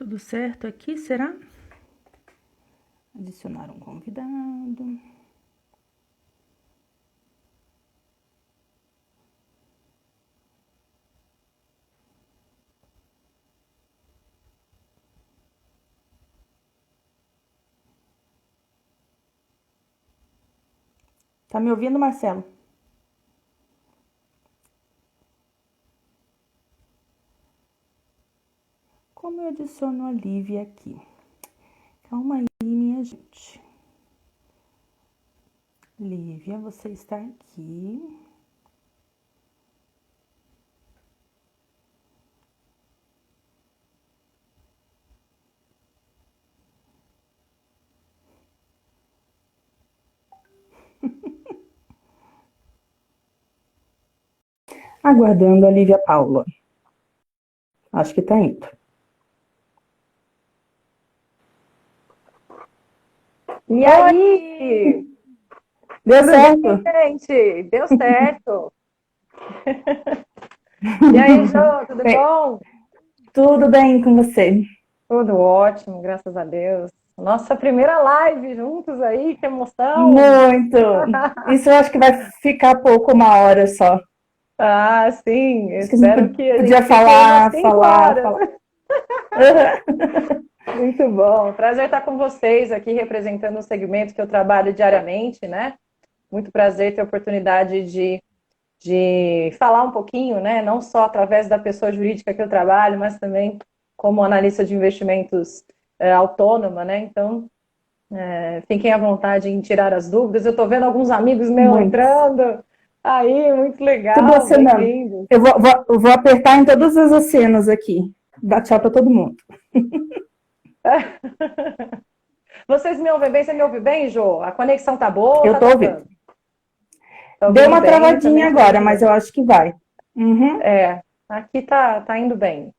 tudo certo aqui, será? Adicionar um convidado. Tá me ouvindo, Marcelo? Como eu adiciono a Lívia aqui? Calma aí, minha gente. Lívia, você está aqui. Aguardando a Lívia Paula. Acho que tá indo. E aí? Deu Tudo certo? bem, gente? Deu certo. E aí, Jô, tudo Bem, bom? tudo bem com você? Tudo ótimo, graças a Deus. Nossa primeira live juntos aí, que emoção! Muito! Isso eu acho que vai ficar pouco, 1 hora só. Ah, sim, Acho que a gente espero que a podia gente fique aí umas falar, 5 horas. falar. Uhum. Muito bom. Prazer estar com vocês aqui representando o segmento que eu trabalho diariamente, né? Muito prazer ter a oportunidade de falar um pouquinho, né? Não só através da pessoa jurídica que eu trabalho, mas também como analista de investimentos autônoma, né? Então, fiquem à vontade em tirar as dúvidas. Eu estou vendo alguns amigos meus Muito. entrando. Aí, muito Tudo legal, acenando. bem-vindos. Eu vou apertar em todas as acenas aqui. Dá tchau para todo mundo. Vocês me ouvem bem? Você me ouve bem, Jô? A conexão tá boa ou Eu tá tô ouvindo. travando? Tá Deu ouvindo uma bem? Eu também travadinha estou agora, ouvindo mas bem. eu acho que vai. Uhum. É, aqui tá indo bem.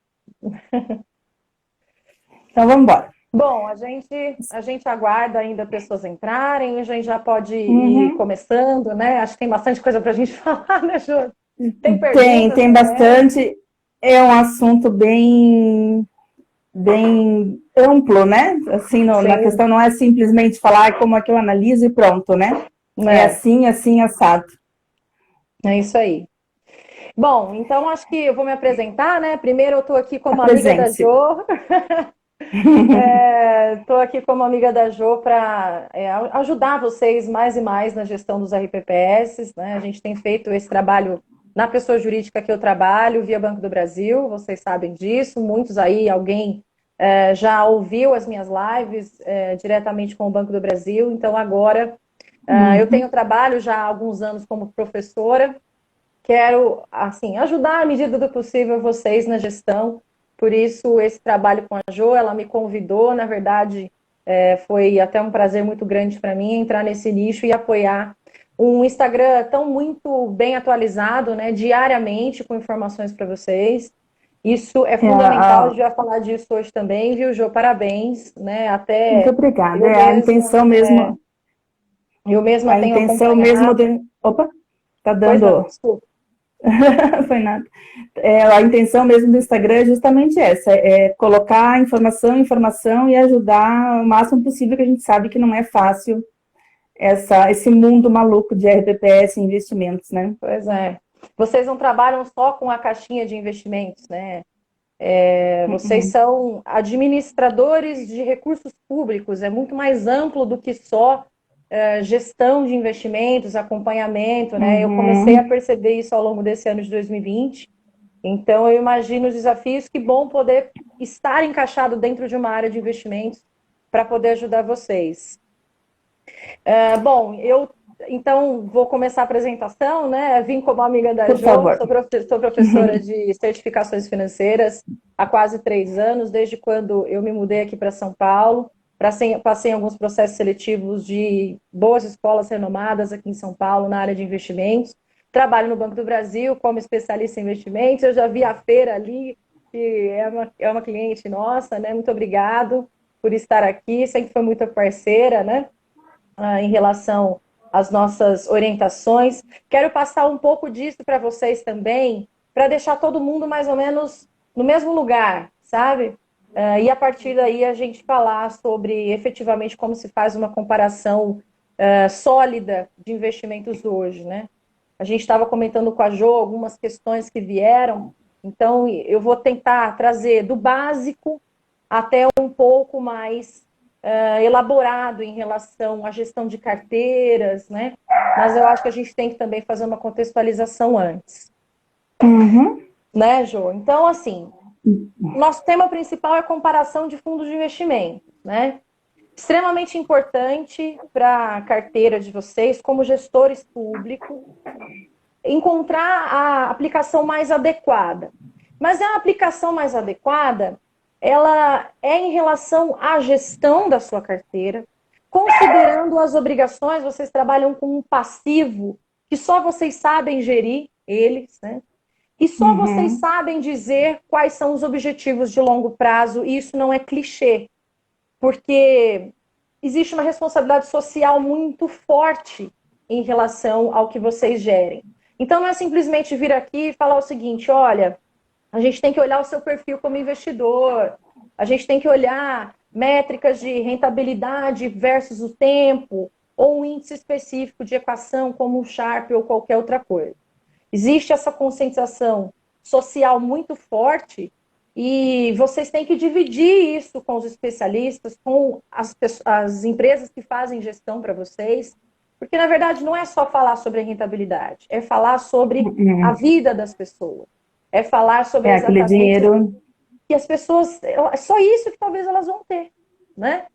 Então vamos embora. Bom, a gente aguarda ainda pessoas entrarem, a gente já pode ir Uhum. começando, né? Acho que tem bastante coisa para a gente falar, né, Ju? Tem Tem, perguntas tem também. bastante. É um assunto bem amplo, né? Assim, na Sim, questão não é simplesmente falar como é que eu analiso e pronto, né? É né? assim, assim, assado. É isso aí. Bom, então acho que eu vou me apresentar, né? Primeiro eu estou aqui como amiga da Apresente-se. Jo. Estou aqui como amiga da Jo para ajudar vocês mais e mais na gestão dos RPPS, né? A gente tem feito esse trabalho na pessoa jurídica que eu trabalho, via Banco do Brasil, vocês sabem disso. Muitos aí, alguém já ouviu as minhas lives diretamente com o Banco do Brasil, então agora eu Uhum. tenho trabalho já há alguns anos como professora. Quero, assim, ajudar à medida do possível vocês na gestão. Por isso, esse trabalho com a Jo, ela me convidou, na verdade, foi até um prazer muito grande para mim entrar nesse nicho e apoiar um Instagram tão muito bem atualizado, né, diariamente, com informações para vocês. Isso é É, fundamental, a gente vai falar disso hoje também, viu, Jo? Parabéns, né? muito Até obrigada. eu É mesma, eu mesma a tenho intenção mesmo acompanhado. de. Opa, tá Pois não, dando. desculpa. Foi nada. A intenção mesmo do Instagram é justamente essa: é colocar informação, informação e ajudar o máximo possível, que a gente sabe que não é fácil esse mundo maluco de RPPS e investimentos, né? Pois é. Vocês não trabalham só com a caixinha de investimentos, né? Vocês Uhum. são administradores de recursos públicos, é muito mais amplo do que só gestão de investimentos, acompanhamento, né? Eu comecei a Uhum. perceber isso ao longo desse ano de 2020, então eu imagino os desafios, que bom poder estar encaixado dentro de uma área de investimentos para poder ajudar vocês. Bom, eu então vou começar a apresentação, né? Vim como amiga da Por Jo, favor. sou professora de certificações financeiras há quase 3 anos, desde quando eu me mudei aqui para São Paulo. Passei em alguns processos seletivos de boas escolas renomadas aqui em São Paulo, na área de investimentos. Trabalho no Banco do Brasil como especialista em investimentos. Eu já vi a Feira ali, que é uma cliente nossa, né? Muito obrigado por estar aqui, sempre foi muito parceira, né? Em relação às nossas orientações. Quero passar um pouco disso para vocês também, para deixar todo mundo mais ou menos no mesmo lugar, sabe? e a partir daí a gente falar sobre efetivamente como se faz uma comparação sólida de investimentos hoje, né? A gente estava comentando com a Jo algumas questões que vieram, então eu vou tentar trazer do básico até um pouco mais elaborado em relação à gestão de carteiras, né? Mas eu acho que a gente tem que também fazer uma contextualização antes. Uhum. Né, Jo? Então, assim, nosso tema principal é comparação de fundos de investimento, né? Extremamente importante para a carteira de vocês, como gestores públicos, encontrar a aplicação mais adequada. Mas a aplicação mais adequada, ela é em relação à gestão da sua carteira, considerando as obrigações, vocês trabalham com um passivo que só vocês sabem gerir eles, né? E só vocês sabem dizer quais são os objetivos de longo prazo, e isso não é clichê, porque existe uma responsabilidade social muito forte em relação ao que vocês gerem. Então, não é simplesmente vir aqui e falar o seguinte: olha, a gente tem que olhar o seu perfil como investidor, a gente tem que olhar métricas de rentabilidade versus o tempo, ou um índice específico de equação, como o Sharpe ou qualquer outra coisa. Existe essa conscientização social muito forte e vocês têm que dividir isso com os especialistas, com as empresas que fazem gestão para vocês, porque, na verdade, não é só falar sobre a rentabilidade, é falar sobre a vida das pessoas, é falar sobre Aquele exatamente dinheiro. que as pessoas... É só isso que talvez elas vão ter, né?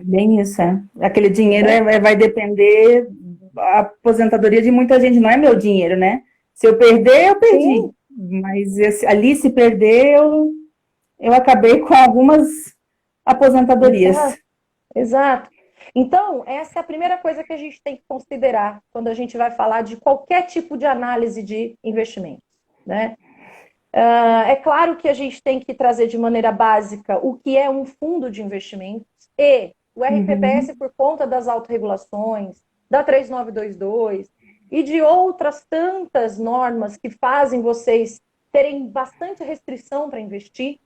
Bem isso, Aquele dinheiro vai depender, a aposentadoria de muita gente não é meu dinheiro, né? Se eu perder, eu perdi. Sim. Mas ali, se perder, eu acabei com algumas aposentadorias. Exato. Exato. Então, essa é a primeira coisa que a gente tem que considerar quando a gente vai falar de qualquer tipo de análise de investimentos, né? É claro que a gente tem que trazer de maneira básica o que é um fundo de investimentos e o RPPS, por conta das autorregulações, da 3922 e de outras tantas normas que fazem vocês terem bastante restrição para investir,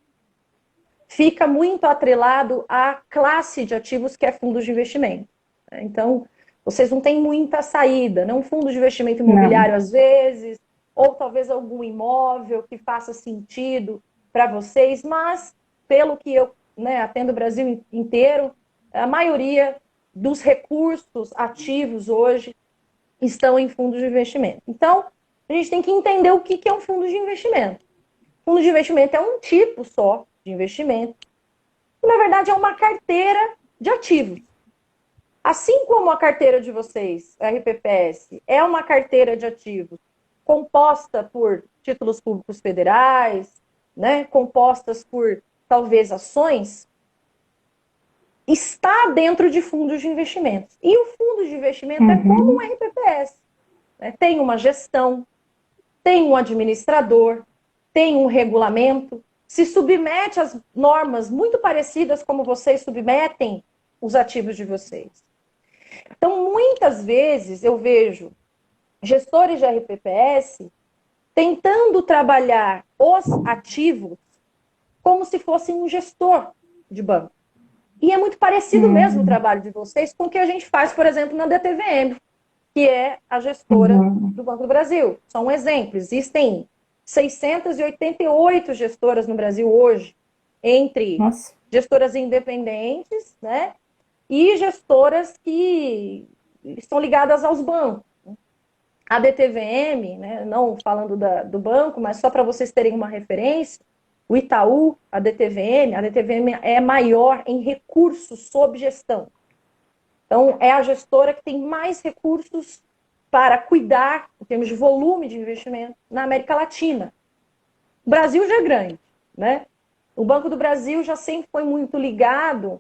fica muito atrelado à classe de ativos que é fundo de investimento. Então, vocês não têm muita saída, não um fundo de investimento imobiliário às vezes, ou talvez algum imóvel que faça sentido para vocês, mas pelo que eu atendo o Brasil inteiro, a maioria dos recursos ativos hoje estão em fundos de investimento. Então, a gente tem que entender o que é um fundo de investimento. Fundo de investimento é um tipo só de investimento, que na verdade é uma carteira de ativos. Assim como a carteira de vocês, a RPPS, é uma carteira de ativos composta por títulos públicos federais, né, compostas por talvez ações, está dentro de fundos de investimentos. E o fundo de investimento é como um RPPS. Né? Tem uma gestão, tem um administrador, tem um regulamento, se submete às normas muito parecidas como vocês submetem os ativos de vocês. Então, muitas vezes eu vejo gestores de RPPS tentando trabalhar os ativos como se fossem um gestor de banco. E é muito parecido mesmo o trabalho de vocês com o que a gente faz, por exemplo, na DTVM, que é a gestora do Banco do Brasil. Só um exemplo, existem 688 gestoras no Brasil hoje, entre gestoras independentes, né, e gestoras que estão ligadas aos bancos. A DTVM, né, não falando do banco, mas só para vocês terem uma referência, o Itaú, a DTVM é maior em recursos sob gestão. Então, é a gestora que tem mais recursos para cuidar, em termos de volume de investimento, na América Latina. O Brasil já é grande, né? O Banco do Brasil já sempre foi muito ligado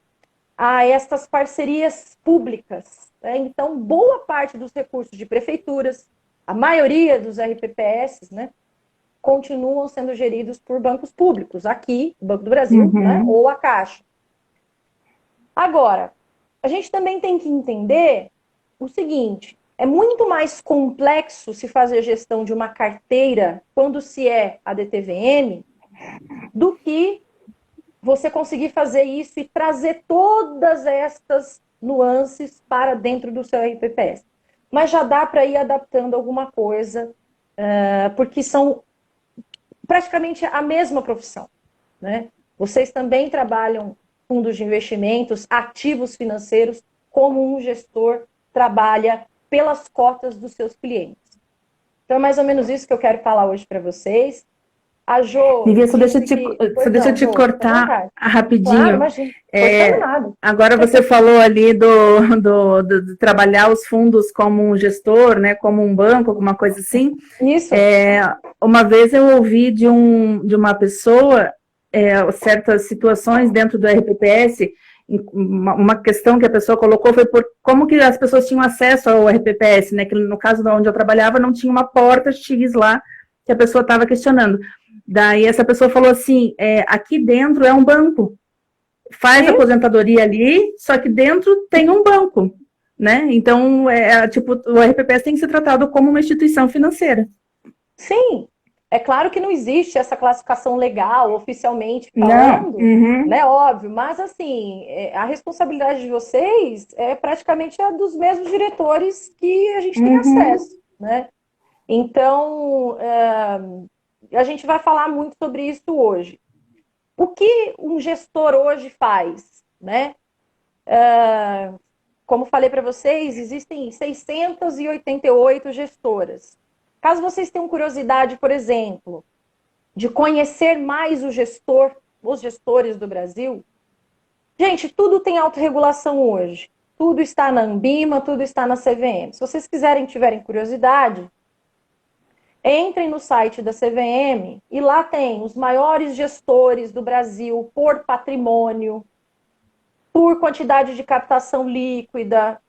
a estas parcerias públicas. Né? Então, boa parte dos recursos de prefeituras, a maioria dos RPPS, né, continuam sendo geridos por bancos públicos. Aqui, o Banco do Brasil, né, ou a Caixa. Agora, a gente também tem que entender o seguinte: é muito mais complexo se fazer gestão de uma carteira quando se é a DTVM do que você conseguir fazer isso e trazer todas estas nuances para dentro do seu RPPS. Mas já dá para ir adaptando alguma coisa, porque são praticamente a mesma profissão, né? Vocês também trabalham fundos de investimentos, ativos financeiros, como um gestor trabalha pelas cotas dos seus clientes. Então é mais ou menos isso que eu quero falar hoje para vocês. A Jo Lívia, disse que... só Pois deixa eu não, te Jo, fica à cortar vontade. Claro, rapidinho. imagina. Foi terminado. Agora você falou ali de trabalhar os fundos como um gestor, né, como um banco, alguma coisa assim. Isso. Uma vez eu ouvi de uma pessoa certas situações dentro do RPPS, uma questão que a pessoa colocou foi por como que as pessoas tinham acesso ao RPPS, né, que no caso de onde eu trabalhava não tinha uma porta X lá que a pessoa estava questionando. Daí essa pessoa falou assim, aqui dentro é um banco, faz a aposentadoria ali, só que dentro tem um banco, né? Então, tipo, o RPPS tem que ser tratado como uma instituição financeira. Sim, é claro que não existe essa classificação legal, oficialmente Não, falando, né? Óbvio, mas assim, a responsabilidade de vocês é praticamente a dos mesmos diretores que a gente tem acesso, né? Então, a gente vai falar muito sobre isso hoje. O que um gestor hoje faz, né? Como falei para vocês, existem 688 gestoras. Caso vocês tenham curiosidade, por exemplo, de conhecer mais o gestor, os gestores do Brasil, gente, tudo tem autorregulação hoje. Tudo está na Anbima, tudo está na CVM. Se vocês tiverem curiosidade, entrem no site da CVM e lá tem os maiores gestores do Brasil por patrimônio, por quantidade de captação líquida,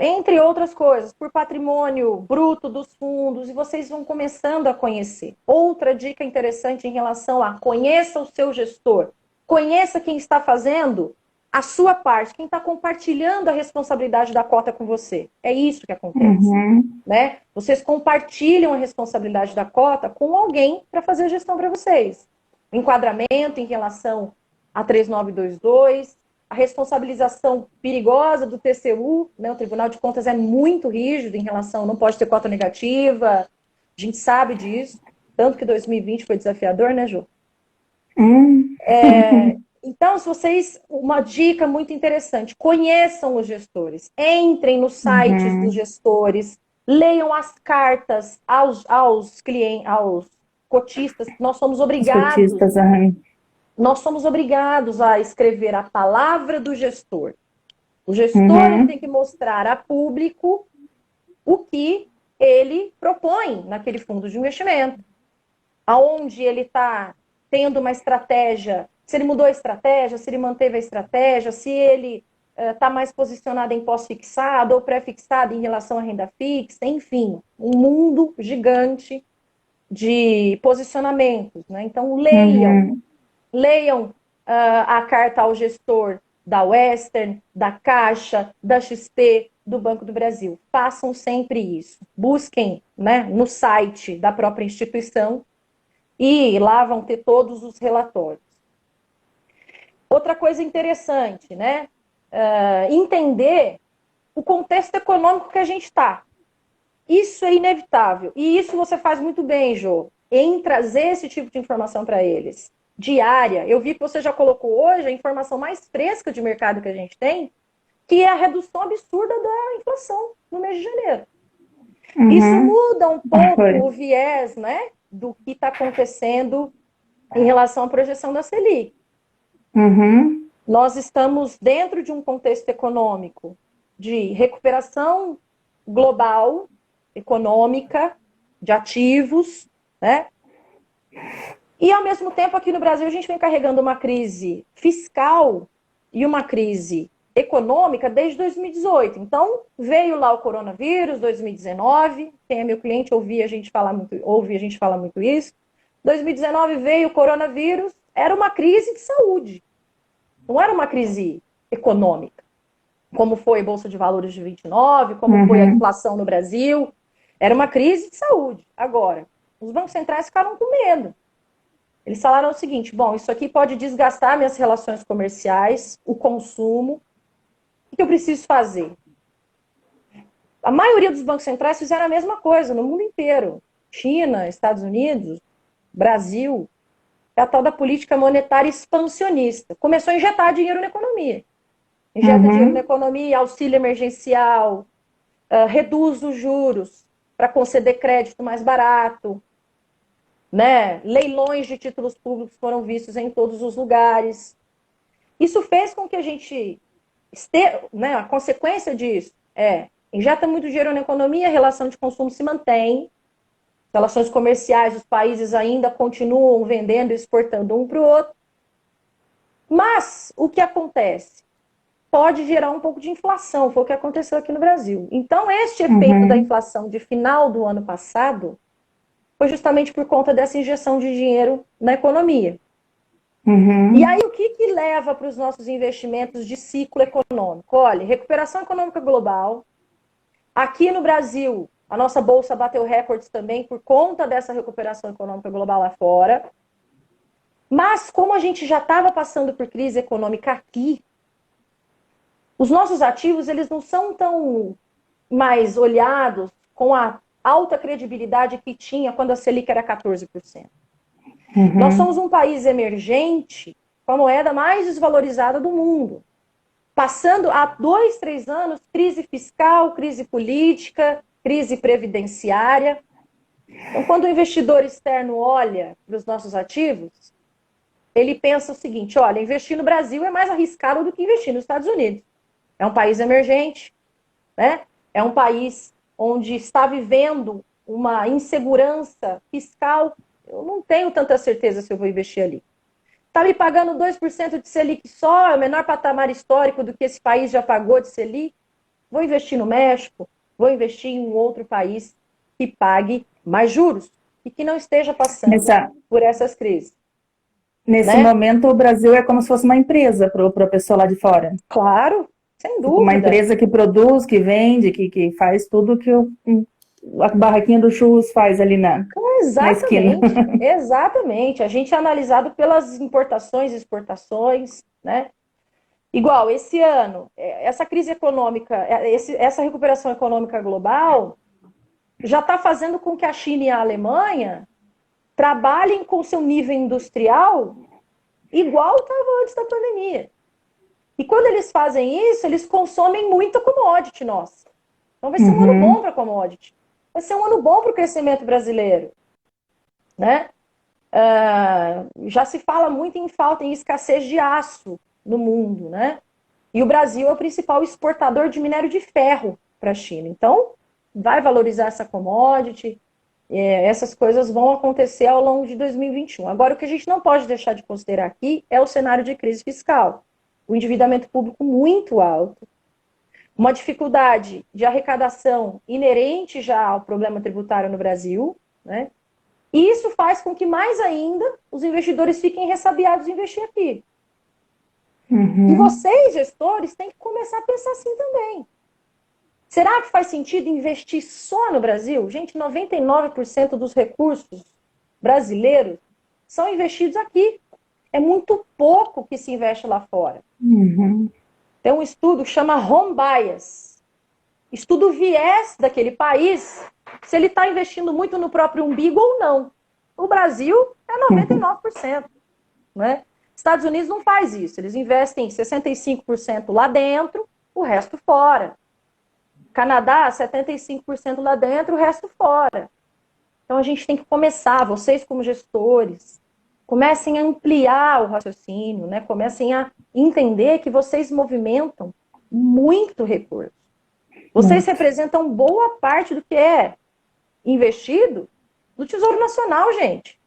entre outras coisas, por patrimônio bruto dos fundos, e vocês vão começando a conhecer. Outra dica interessante em relação a conheça o seu gestor, conheça quem está fazendo a sua parte, quem está compartilhando a responsabilidade da cota com você. É isso que acontece. Né? Vocês compartilham a responsabilidade da cota com alguém para fazer a gestão para vocês. O enquadramento em relação a 3922, a responsabilização perigosa do TCU, né? O Tribunal de Contas é muito rígido em relação, não pode ter cota negativa, a gente sabe disso, tanto que 2020 foi desafiador, né, Ju? Então, se vocês, uma dica muito interessante, conheçam os gestores, entrem nos sites dos gestores, leiam as cartas aos clientes, aos cotistas, nós somos obrigados. Nós somos obrigados a escrever a palavra do gestor. O gestor ele tem que mostrar a público o que ele propõe naquele fundo de investimento. Aonde ele está tendo uma estratégia, se ele mudou a estratégia, se ele manteve a estratégia, se ele está mais posicionado em pós-fixado ou pré-fixado em relação à renda fixa, enfim, um mundo gigante de posicionamentos. Né? Então, leiam a carta ao gestor da Western, da Caixa, da XP, do Banco do Brasil. Façam sempre isso. Busquem, né, no site da própria instituição e lá vão ter todos os relatórios. Outra coisa interessante, né? Entender o contexto econômico que a gente está. Isso é inevitável. E isso você faz muito bem, Jô, em trazer esse tipo de informação para eles. Diária. Eu vi que você já colocou hoje a informação mais fresca de mercado que a gente tem, que é a redução absurda da inflação no mês de janeiro. Isso muda um pouco o viés, né, do que está acontecendo em relação à projeção da Selic. Nós estamos dentro de um contexto econômico de recuperação global, econômica, de ativos, né? E, ao mesmo tempo, aqui no Brasil, a gente vem carregando uma crise fiscal e uma crise econômica desde 2018. Então, veio lá o coronavírus, 2019, quem é meu cliente ouve a gente falar muito isso. 2019 veio o coronavírus, era uma crise de saúde, não era uma crise econômica, como foi a Bolsa de Valores de 29, como foi a inflação no Brasil, era uma crise de saúde. Agora, os bancos centrais ficaram com medo. Eles falaram o seguinte: bom, isso aqui pode desgastar minhas relações comerciais, o consumo. O que eu preciso fazer? A maioria dos bancos centrais fizeram a mesma coisa no mundo inteiro. China, Estados Unidos, Brasil. É a tal da política monetária expansionista. Começou a injetar dinheiro na economia. Injeta dinheiro na economia, auxílio emergencial, reduz os juros para conceder crédito mais barato, né? Leilões de títulos públicos foram vistos em todos os lugares. Isso fez com que a gente, né, a consequência disso injeta muito dinheiro na economia, a relação de consumo se mantém, relações comerciais, os países ainda continuam vendendo e exportando um para o outro. Mas o que acontece? Pode gerar um pouco de inflação, foi o que aconteceu aqui no Brasil. Então, este efeito da inflação de final do ano passado foi justamente por conta dessa injeção de dinheiro na economia. E aí, o que leva para os nossos investimentos de ciclo econômico? Olha, recuperação econômica global. Aqui no Brasil, a nossa bolsa bateu recordes também por conta dessa recuperação econômica global lá fora. Mas, como a gente já estava passando por crise econômica aqui, os nossos ativos, eles não são tão mais olhados com a alta credibilidade que tinha quando a Selic era 14%. Nós somos um país emergente com a moeda mais desvalorizada do mundo. Passando há 2, 3 anos, crise fiscal, crise política, crise previdenciária. Então, quando o investidor externo olha para os nossos ativos, ele pensa o seguinte: olha, investir no Brasil é mais arriscado do que investir nos Estados Unidos. É um país emergente, né? É um país onde está vivendo uma insegurança fiscal. Eu não tenho tanta certeza se eu vou investir ali. Está me pagando 2% de Selic só, é o menor patamar histórico do que esse país já pagou de Selic. Vou investir no México, vou investir em um outro país que pague mais juros e que não esteja passando por essas crises. Nesse momento, o Brasil é como se fosse uma empresa para a pessoa lá de fora. Claro, sem dúvida. Uma empresa que produz, que vende, que faz tudo que a barraquinha do churros faz ali na esquina. Exatamente. A gente é analisado pelas importações e exportações, né? Igual, esse ano, essa crise econômica, essa recuperação econômica global já está fazendo com que a China e a Alemanha trabalhem com seu nível industrial igual estava antes da pandemia. E quando eles fazem isso, eles consomem muita commodity nossa. Então vai ser um ano bom para commodity. Vai ser um ano bom para o crescimento brasileiro. Né? Já se fala muito em falta, em escassez de aço no mundo. Né? E o Brasil é o principal exportador de minério de ferro para a China. Então, vai valorizar essa commodity. Essas coisas vão acontecer ao longo de 2021. Agora, o que a gente não pode deixar de considerar aqui é o cenário de crise fiscal. O endividamento público muito alto, uma dificuldade de arrecadação inerente já ao problema tributário no Brasil, né? E isso faz com que, mais ainda, os investidores fiquem ressabiados em investir aqui. E vocês, gestores, têm que começar a pensar assim também. Será que faz sentido investir só no Brasil? Gente, 99% dos recursos brasileiros são investidos aqui. É muito pouco que se investe lá fora. Tem um estudo que chama Home Bias. Estuda o viés daquele país, se ele está investindo muito no próprio umbigo ou não. O Brasil é 99%. Né? Estados Unidos não faz isso. Eles investem 65% lá dentro, o resto fora. Canadá, 75% lá dentro, o resto fora. Então a gente tem que começar, vocês como gestores, comecem a ampliar o raciocínio, né? Comecem a entender que vocês movimentam muito recurso. Vocês representam boa parte do que é investido no Tesouro Nacional, gente.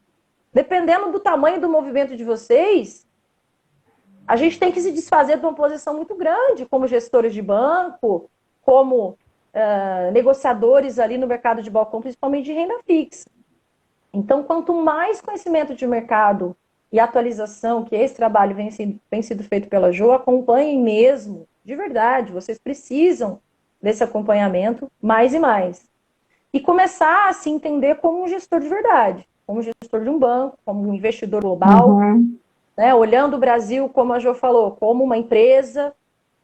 Dependendo do tamanho do movimento de vocês, a gente tem que se desfazer de uma posição muito grande, como gestores de banco, como negociadores ali no mercado de balcão, principalmente de renda fixa. Então, quanto mais conhecimento de mercado e atualização, que esse trabalho vem sido feito pela Jo, acompanhem mesmo, de verdade, vocês precisam desse acompanhamento mais e mais. E começar a se entender como um gestor de verdade. como gestor de um banco, como um investidor global, Uhum. né? Olhando o Brasil, como a Jo falou, como uma empresa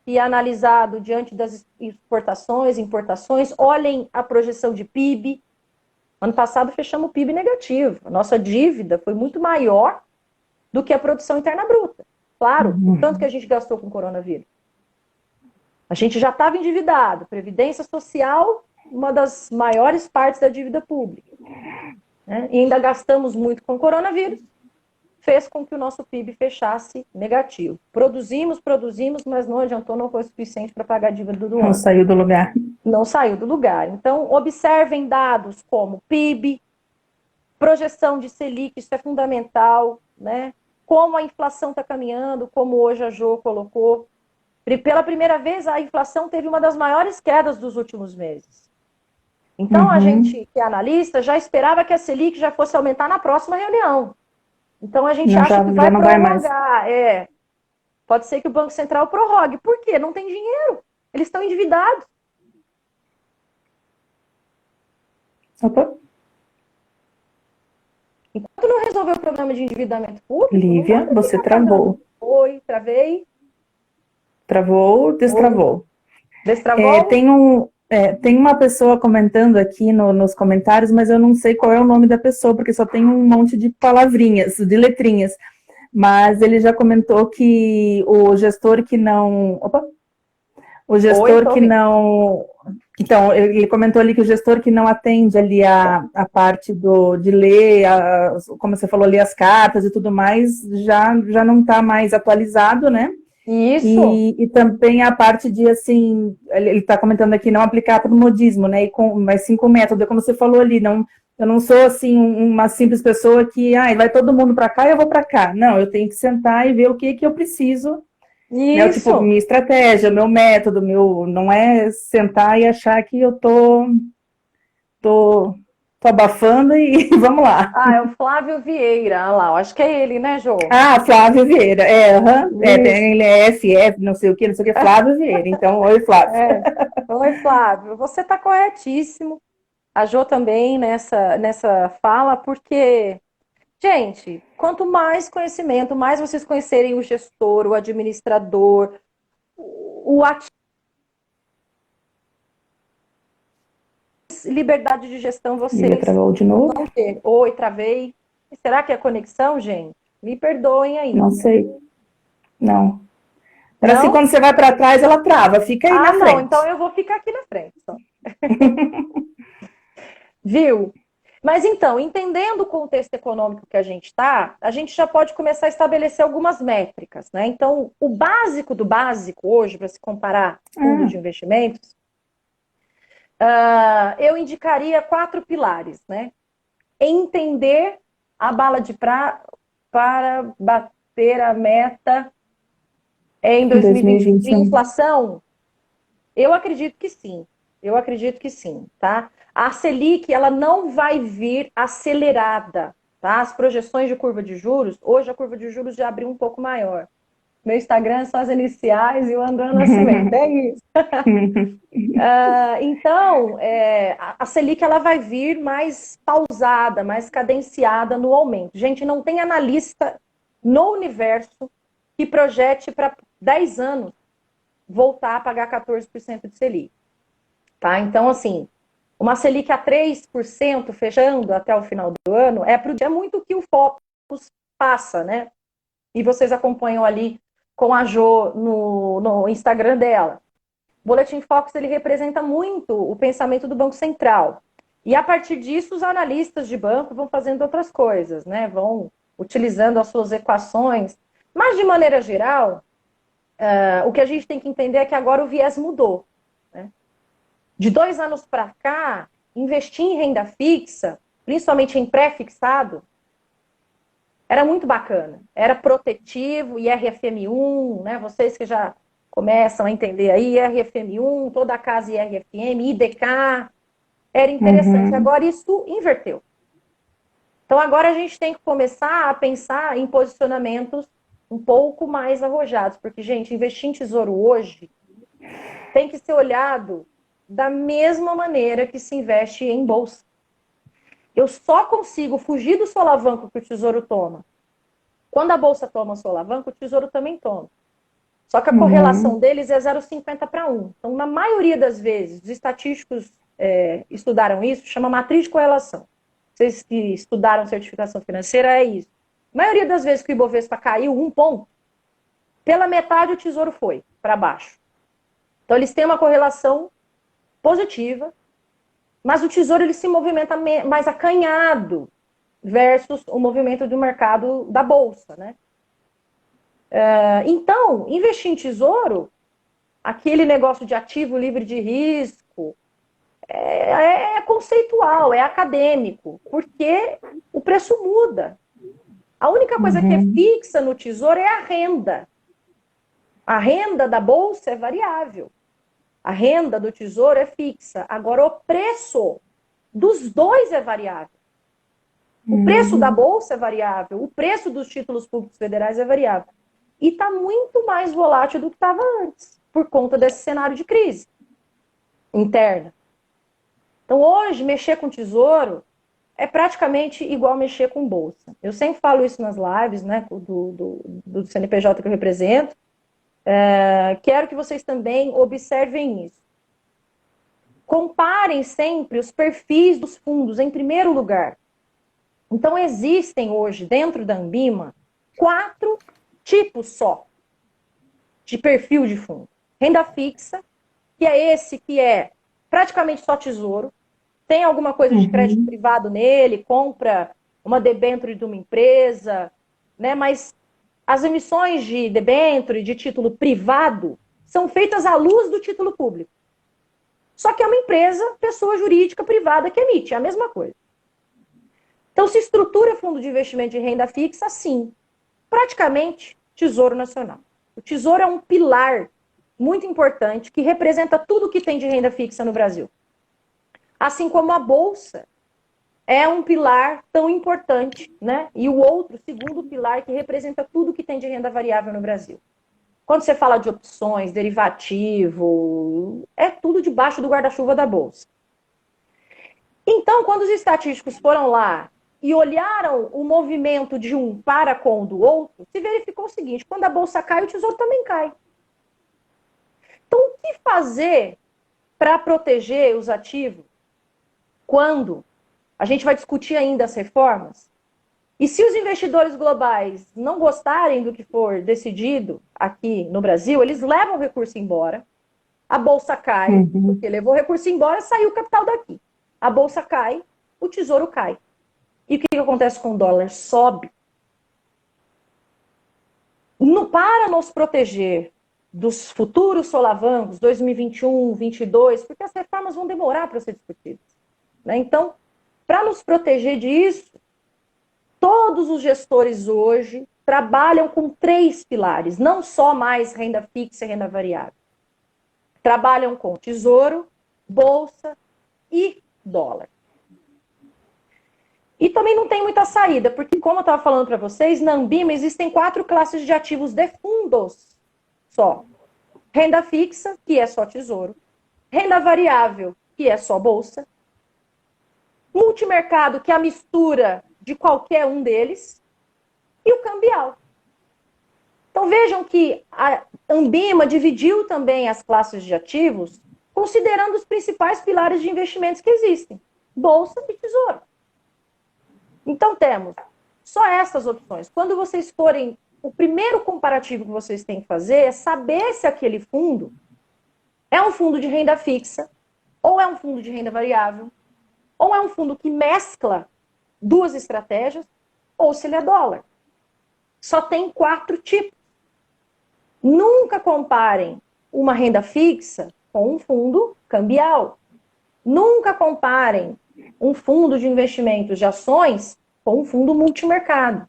e analisado diante das exportações, importações. Olhem a projeção de PIB. Ano passado fechamos o PIB negativo. A nossa dívida foi muito maior do que a produção interna bruta. Claro, o tanto que a Uhum. gente gastou com o coronavírus. A gente já estava endividado. Previdência social, uma das maiores partes da dívida pública. Né? E ainda gastamos muito com o coronavírus, fez com que o nosso PIB fechasse negativo. Produzimos, mas não adiantou, não foi suficiente para pagar a dívida do Não ano. saiu do lugar. Não saiu do lugar. Então, observem dados como PIB, projeção de Selic, isso é fundamental, né? Como a inflação está caminhando, como hoje a Jo colocou. Pela primeira vez, a inflação teve uma das maiores quedas dos últimos meses. Então, a Uhum. gente, que é analista, já esperava que a Selic já fosse aumentar na próxima reunião. Então, a gente Não, acha já, que já vai não vai mais. prorrogar. Pode ser que o Banco Central prorrogue. Por quê? Não tem dinheiro. Eles estão endividados. Opa. Enquanto não resolver o problema de endividamento público, não dá Lívia, para você ficar pagando. travou. Oi, travei. Travou, Oi, destravou. destravou? Tem uma pessoa comentando aqui nos comentários, mas eu não sei qual é o nome da pessoa, porque só tem um monte de palavrinhas, de letrinhas. Mas ele já comentou que o gestor que não. Opa! O Oi, gestor tô que ouvindo. não. Então, ele comentou ali que o gestor que não atende ali a parte de ler, como você falou, ler as cartas e tudo mais, já não está mais atualizado, né? Isso. E também a parte de, assim, ele está comentando aqui, não aplicar para o modismo, né? Mas sim com método, como você falou ali, não, eu não sou, assim, uma simples pessoa que, vai todo mundo para cá e eu vou para cá. Não, eu tenho que sentar e ver o que eu preciso, né? Tipo, Isso. minha estratégia, meu método, não é sentar e achar que eu tô, tô abafando e vamos lá. Ah, é o Flávio Vieira. Ah lá, eu acho que é ele, né, Jô? Ah, Flávio Vieira, Isso. ele é FF, não sei o que, Flávio Vieira. Então, oi, Flávio. É. Oi, Flávio. Você está corretíssimo. A Jô também nessa fala, porque, gente, quanto mais conhecimento, mais vocês conhecerem o gestor, o administrador, o ativo, liberdade de gestão Lívia vocês travou de novo? vão ter. Oi, travei. Será que é conexão, gente? Me perdoem aí. Não sei. Não. Era assim, Não? quando você vai para trás, ela trava. Fica aí Ah, na não. Então frente. eu vou ficar aqui na frente só. Viu? Mas então, entendendo o contexto econômico que a gente está, a gente já pode começar a estabelecer algumas métricas, né? Então, o básico do básico hoje, para se comparar fundos Ah, de investimentos, eu indicaria 4 pilares, né? Entender a bala de prata para bater a meta em em 2021. 2021. Inflação, eu acredito que sim. Eu acredito que sim, tá? A Selic, ela não vai vir acelerada, tá? As projeções de curva de juros, hoje a curva de juros já abriu um pouco maior. Meu Instagram são as iniciais e o André Nascimento, é isso. Então, a Selic ela vai vir mais pausada, mais cadenciada no aumento. Gente, não tem analista no universo que projete para 10 anos voltar a pagar 14% de Selic. Tá? Então, assim, uma Selic a 3% fechando até o final do ano é muito o que o Focus passa, né? E vocês acompanham ali com a Jo no Instagram dela. O Boletim Focus ele representa muito o pensamento do Banco Central. E a partir disso, os analistas de banco vão fazendo outras coisas, né? Vão utilizando as suas equações. Mas, de maneira geral, o que a gente tem que entender é que agora o viés mudou. Né? De 2 anos para cá, investir em renda fixa, principalmente em pré-fixado, era muito bacana. Era protetivo, IRFM1, né? Vocês que já começam a entender aí, IRFM1, toda a casa IRFM, IDK, era interessante. Uhum. Agora isso inverteu. Então agora a gente tem que começar a pensar em posicionamentos um pouco mais arrojados, porque, gente, investir em tesouro hoje tem que ser olhado da mesma maneira que se investe em bolsa. Eu só consigo fugir do solavanco que o Tesouro toma. Quando a Bolsa toma solavanco, o Tesouro também toma. Só que a correlação deles é 0,50 para 1. Então, na maioria das vezes, os estatísticos estudaram isso, chama matriz de correlação. Vocês que estudaram certificação financeira, é isso. A maioria das vezes que o Ibovespa caiu 1 ponto, pela metade o Tesouro foi para baixo. Então, eles têm uma correlação positiva, mas o Tesouro ele se movimenta mais acanhado versus o movimento do mercado da Bolsa, né? Então, investir em Tesouro, aquele negócio de ativo livre de risco, é conceitual, é acadêmico, porque o preço muda. A única coisa que é fixa no Tesouro é a renda. A renda da Bolsa é variável. A renda do Tesouro é fixa. Agora, o preço dos dois é variável. O preço da Bolsa é variável. O preço dos títulos públicos federais é variável. E está muito mais volátil do que estava antes, por conta desse cenário de crise interna. Então, hoje, mexer com Tesouro é praticamente igual mexer com Bolsa. Eu sempre falo isso nas lives, né, do CNPJ que eu represento. Quero que vocês também observem isso. Comparem sempre os perfis dos fundos, em primeiro lugar. Então, existem hoje, dentro da Anbima, 4 tipos só de perfil de fundo. Renda fixa, que é esse que é praticamente só Tesouro. Tem alguma coisa de crédito privado nele, compra uma debênture de uma empresa, né? Mas as emissões de debênture, de título privado, são feitas à luz do título público. Só que é uma empresa, pessoa jurídica privada que emite, é a mesma coisa. Então, se estrutura fundo de investimento de renda fixa assim, praticamente Tesouro Nacional. O Tesouro é um pilar muito importante que representa tudo que tem de renda fixa no Brasil. Assim como a Bolsa é um pilar tão importante, né? E o outro, segundo pilar, que representa tudo que tem de renda variável no Brasil. Quando você fala de opções, derivativo, é tudo debaixo do guarda-chuva da Bolsa. Então, quando os estatísticos foram lá e olharam o movimento de um para com o do outro, se verificou o seguinte: quando a Bolsa cai, o Tesouro também cai. Então, o que fazer para proteger os ativos quando a gente vai discutir ainda as reformas? E se os investidores globais não gostarem do que for decidido aqui no Brasil, eles levam o recurso embora, a Bolsa cai, porque levou o recurso embora, saiu o capital daqui. A Bolsa cai, o Tesouro cai. E o que acontece com o dólar? Sobe. Para nos proteger dos futuros solavancos, 2021, 2022, porque as reformas vão demorar para ser discutidas, né? Então, para nos proteger disso, todos os gestores hoje trabalham com 3 pilares, não só mais renda fixa e renda variável. Trabalham com Tesouro, Bolsa e dólar. E também não tem muita saída, porque, como eu estava falando para vocês, na Anbima existem 4 classes de ativos de fundos só. Renda fixa, que é só Tesouro. Renda variável, que é só Bolsa. Multimercado, que é a mistura de qualquer um deles. E o cambial. Então vejam que a Anbima dividiu também as classes de ativos, considerando os principais pilares de investimentos que existem. Bolsa e Tesouro. Então temos só essas opções. Quando vocês forem, o primeiro comparativo que vocês têm que fazer é saber se aquele fundo é um fundo de renda fixa, ou é um fundo de renda variável, ou é um fundo que mescla 2 estratégias, ou se ele é dólar. Só tem 4 tipos. Nunca comparem uma renda fixa com um fundo cambial. Nunca comparem um fundo de investimentos de ações com um fundo multimercado.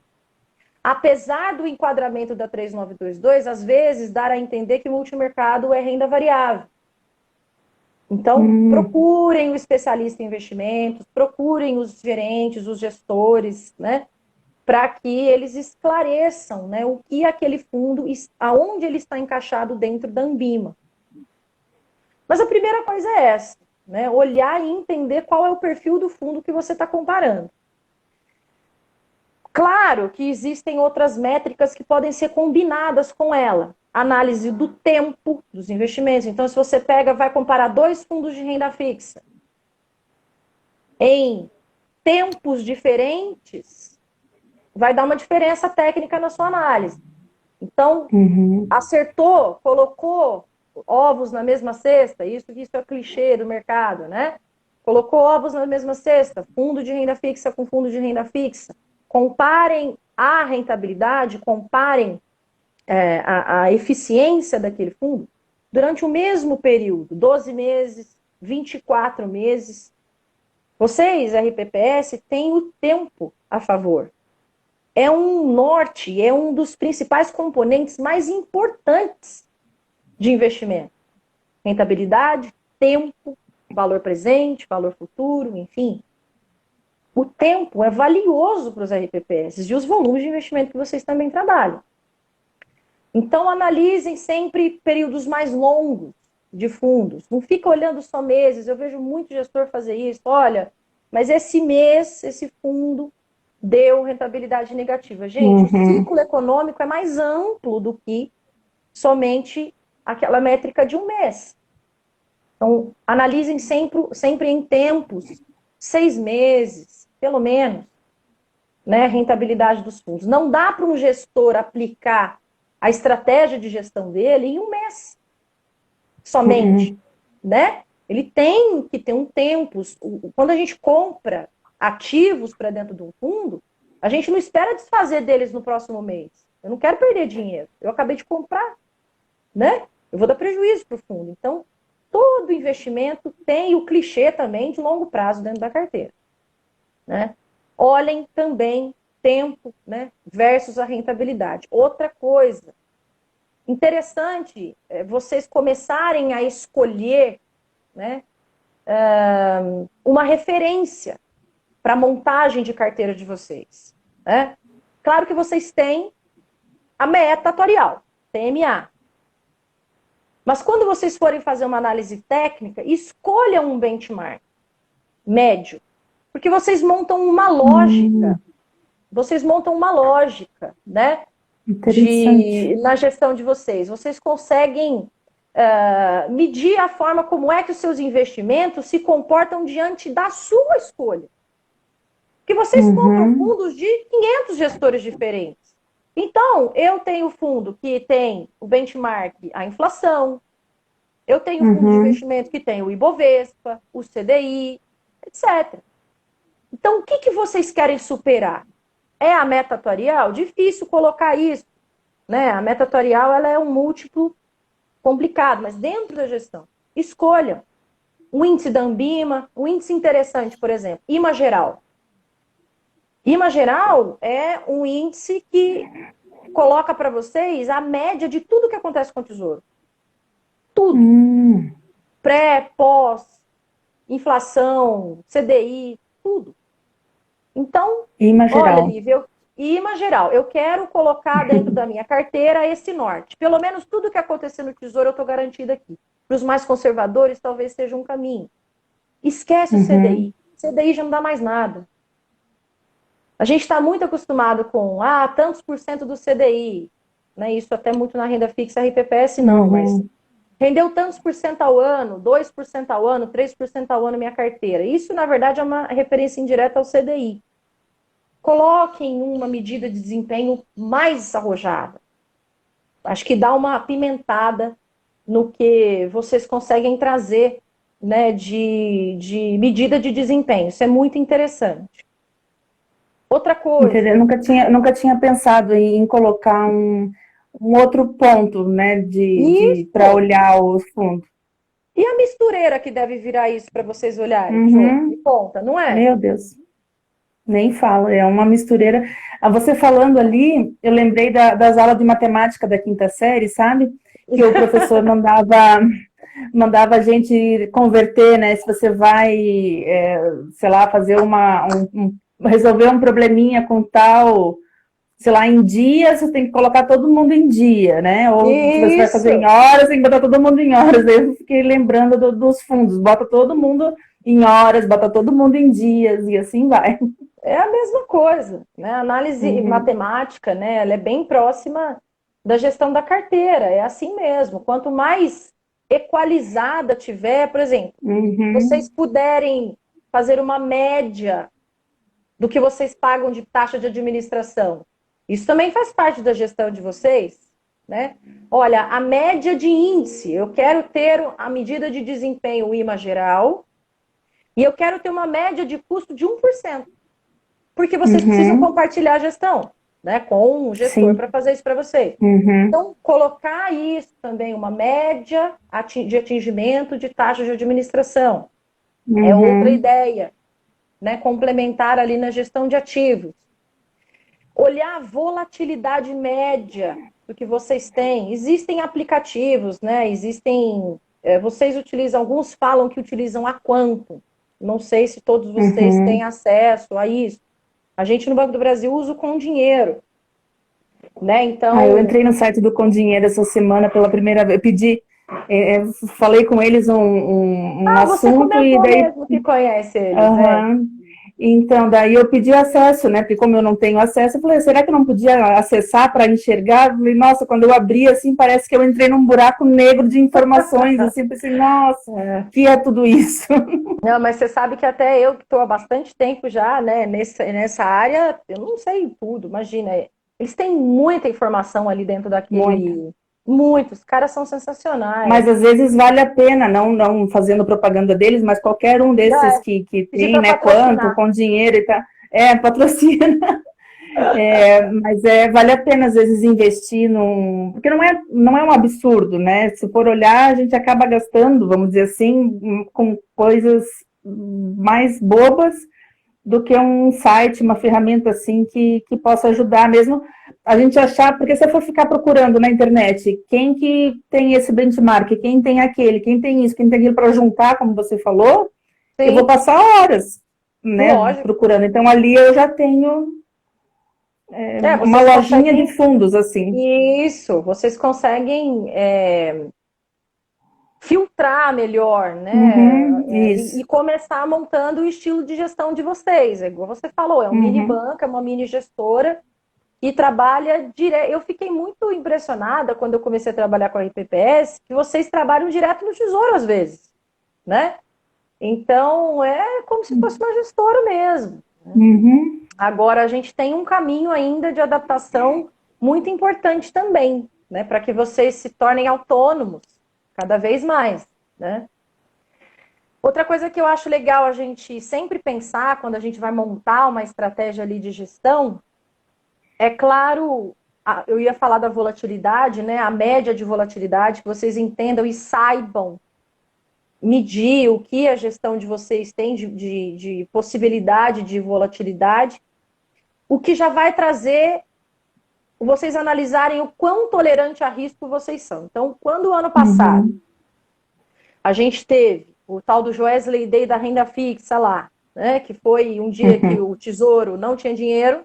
Apesar do enquadramento da 3922, às vezes dar a entender que o multimercado é renda variável. Então, procurem o especialista em investimentos, procurem os gerentes, os gestores, né, para que eles esclareçam, né, o que aquele fundo, aonde ele está encaixado dentro da Anbima. Mas a primeira coisa é essa. né? Olhar e entender qual é o perfil do fundo que você está comparando. Claro que existem outras métricas que podem ser combinadas com ela. Análise do tempo dos investimentos. Então, se você vai comparar 2 fundos de renda fixa em tempos diferentes, vai dar uma diferença técnica na sua análise. Então, acertou, colocou ovos na mesma cesta, isso é clichê do mercado, né? Colocou ovos na mesma cesta, fundo de renda fixa com fundo de renda fixa. Comparem a rentabilidade, comparem a eficiência daquele fundo durante o mesmo período, 12 meses, 24 meses. Vocês, RPPS, têm o tempo a favor. É um norte, é um dos principais componentes mais importantes de investimento. Rentabilidade, tempo, valor presente, valor futuro, enfim. O tempo é valioso para os RPPS e os volumes de investimento que vocês também trabalham. Então, analisem sempre períodos mais longos de fundos. Não fica olhando só meses. Eu vejo muito gestor fazer isso. Olha, mas esse mês, esse fundo deu rentabilidade negativa. Gente, o ciclo econômico é mais amplo do que somente aquela métrica de um mês. Então, analisem sempre em tempos, 6 meses, pelo menos, né, rentabilidade dos fundos. Não dá para um gestor aplicar a estratégia de gestão dele em um mês somente, né? Ele tem que ter um tempo. Quando a gente compra ativos para dentro de um fundo, a gente não espera desfazer deles no próximo mês. Eu não quero perder dinheiro. Eu acabei de comprar, né? Eu vou dar prejuízo para o fundo. Então, todo investimento tem o clichê também de longo prazo dentro da carteira, né? Olhem também tempo, né, versus a rentabilidade. Outra coisa interessante é vocês começarem a escolher, né, uma referência para a montagem de carteira de vocês, né? Claro que vocês têm a meta atuarial, TMA. Mas quando vocês forem fazer uma análise técnica, escolham um benchmark médio, porque vocês montam uma lógica. Vocês montam uma lógica, né? Na gestão de vocês. Vocês conseguem medir a forma como é que os seus investimentos se comportam diante da sua escolha. Porque vocês compram fundos de 500 gestores diferentes. Então, eu tenho fundo que tem o benchmark, a inflação. Eu tenho fundo de investimento que tem o Ibovespa, o CDI, etc. Então, o que vocês querem superar? É a meta atuarial? Difícil colocar isso, né? A meta atuarial ela é um múltiplo complicado, mas dentro da gestão, escolha um índice da Ambima, um índice interessante, por exemplo, IMA Geral. IMA Geral é um índice que coloca para vocês a média de tudo que acontece com o Tesouro. Tudo. Pré, pós, inflação, CDI, tudo. Então, olha, Lívia, IMA Geral, eu quero colocar dentro da minha carteira esse norte. Pelo menos tudo que acontecer no Tesouro eu estou garantida aqui. Para os mais conservadores, talvez seja um caminho. Esquece o CDI. CDI já não dá mais nada. A gente está muito acostumado com, tantos por cento do CDI. Né? Isso até muito na renda fixa, RPPS não, mas rendeu tantos por cento ao ano, 2% ao ano, 3% ao ano minha carteira. Isso, na verdade, é uma referência indireta ao CDI. Coloquem uma medida de desempenho mais arrojada. Acho que dá uma apimentada no que vocês conseguem trazer, né, de medida de desempenho. Isso é muito interessante. Outra coisa... Entendeu? Eu nunca tinha pensado em colocar um outro ponto, né, para olhar os fundos. E a mistureira que deve virar isso para vocês olharem, Jô? Me conta, não é? Meu Deus, nem falo, é uma mistureira. Você falando ali, eu lembrei das aulas de matemática da quinta série, sabe? Que o professor mandava a gente converter, né? Se você vai, sei lá, fazer resolver um probleminha com tal sei lá, em dias, você tem que colocar todo mundo em dia, né? Ou se você vai fazer em Isso, horas, tem que botar todo mundo em horas. Aí eu fiquei lembrando dos fundos, bota todo mundo em horas, bota todo mundo em dias, e assim vai. é a mesma coisa, né? A análise Uhum, matemática, né? Ela é bem próxima da gestão da carteira, é assim mesmo. Quanto mais equalizada tiver, por exemplo, vocês uhum, puderem fazer uma média do que vocês pagam de taxa de administração. Isso também faz parte da gestão de vocês, né? Olha, a média de índice, eu quero ter a medida de desempenho, o IMA geral, e eu quero ter uma média de custo de 1%, porque vocês precisam uhum, compartilhar a gestão, né, com o gestor sim, para fazer isso para vocês. uhum, Então, colocar isso também, uma média de atingimento de taxa de administração, é outra uhum, ideia, né, complementar ali na gestão de ativos. Olhar a volatilidade média do que vocês têm. Existem aplicativos, né? Existem. Vocês utilizam, alguns falam que utilizam a Quanto. Não sei se todos vocês têm uhum. acesso a isso. A gente no Banco do Brasil usa com dinheiro, né? Ah, eu Então, entrei no site do Com Dinheiro essa semana pela primeira vez, eu pedi, falei com eles um você assunto e comentou daí, mesmo que conhece eles, é. aham. Então, daí eu pedi acesso, né? Porque como eu não tenho acesso, eu falei, será que eu não podia acessar para enxergar? Eu falei, nossa, quando eu abri, assim, parece que eu entrei num buraco negro de informações, assim, pensei, nossa, É. que é tudo isso? Não, mas você sabe que até eu, que estou há bastante tempo já, né, nessa área, eu não sei tudo, imagina. Eles têm muita informação ali dentro Muito. daquele. Muitos, os caras são sensacionais. Mas às vezes vale a pena, não fazendo propaganda deles, mas qualquer um desses É, que pedir tem, para né, quanto, patrocinar. com dinheiro e tal, patrocina. Mas vale a pena, às vezes, investir num. Porque não é um absurdo, né? Se for olhar, a gente acaba gastando, vamos dizer assim, com coisas mais bobas do que um site, uma ferramenta assim que possa ajudar mesmo a gente achar, porque se eu for ficar procurando na internet quem que tem esse benchmark, quem tem aquele, quem tem isso, quem tem aquilo para juntar, como você falou, eu vou Sim, passar horas, né, lógico. procurando. Então ali eu já tenho uma Vocês lojinha de conseguem. fundos, assim. Isso, vocês conseguem filtrar melhor, né? Uhum, E isso. começar montando o estilo de gestão de vocês. É igual você falou, é um mini Uhum, banco, é uma mini gestora e trabalha direto. Eu fiquei muito impressionada quando eu comecei a trabalhar com a RPPS, que vocês trabalham direto no Tesouro às vezes, né? Então é como se fosse uma gestora mesmo. uhum, Agora a gente tem um caminho ainda de adaptação muito importante também, né? Para que vocês se tornem autônomos cada vez mais, né? Outra coisa que eu acho legal a gente sempre pensar quando a gente vai montar uma estratégia ali de gestão, é claro, eu ia falar da volatilidade, né? A média de volatilidade, que vocês entendam e saibam medir o que a gestão de vocês tem de possibilidade de volatilidade, o que já vai trazer vocês analisarem o quão tolerante a risco vocês são. Então, quando o ano passado uhum, a gente teve o tal do Joesley Day da renda fixa lá, né, que foi um dia que uhum, o Tesouro não tinha dinheiro,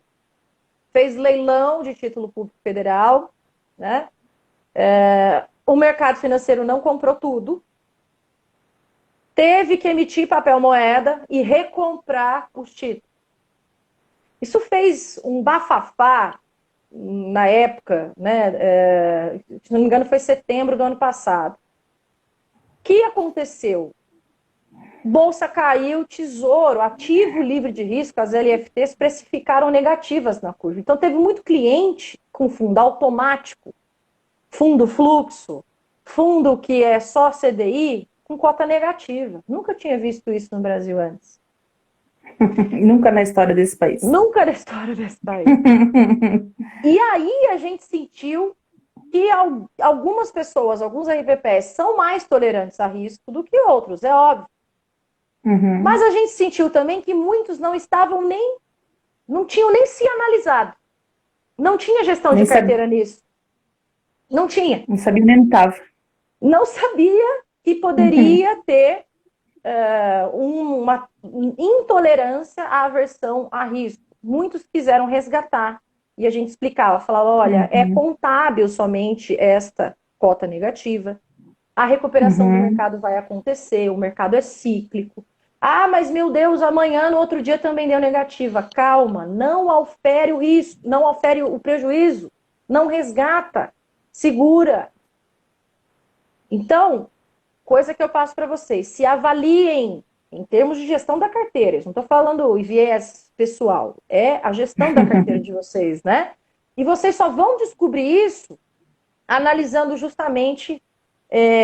fez leilão de título público federal, né? O mercado financeiro não comprou tudo, teve que emitir papel moeda e recomprar os títulos. Isso fez um bafafá na época, né? Se não me engano, foi setembro do ano passado. O que aconteceu? Bolsa caiu, Tesouro, ativo livre de risco, as LFTs precificaram negativas na curva. Então, teve muito cliente com fundo automático, fundo fluxo, fundo que é só CDI, com cota negativa. Nunca tinha visto isso no Brasil antes. Nunca na história desse país. Nunca na história desse país. E aí a gente sentiu que algumas pessoas, alguns RPPs, são mais tolerantes a risco do que outros, é óbvio. Mas Uhum. a gente sentiu também que muitos não estavam nem, não tinham nem se analisado. Não tinha gestão de Nem sabia, carteira nisso. Não tinha. não sabia nem estava. Não sabia que poderia ter uma intolerância à aversão a risco. Muitos quiseram resgatar. e a gente explicava, falava, olha, é contábil somente esta cota negativa, a recuperação do mercado vai acontecer, o mercado é cíclico. Ah, mas meu Deus, amanhã, no outro dia também deu negativa. Calma, não aufere o risco, não aufere o prejuízo, não resgata, segura. Então, coisa que eu passo para vocês, se avaliem em termos de gestão da carteira, não estou falando viés pessoal, é a gestão da carteira de vocês, né? E vocês só vão descobrir isso analisando justamente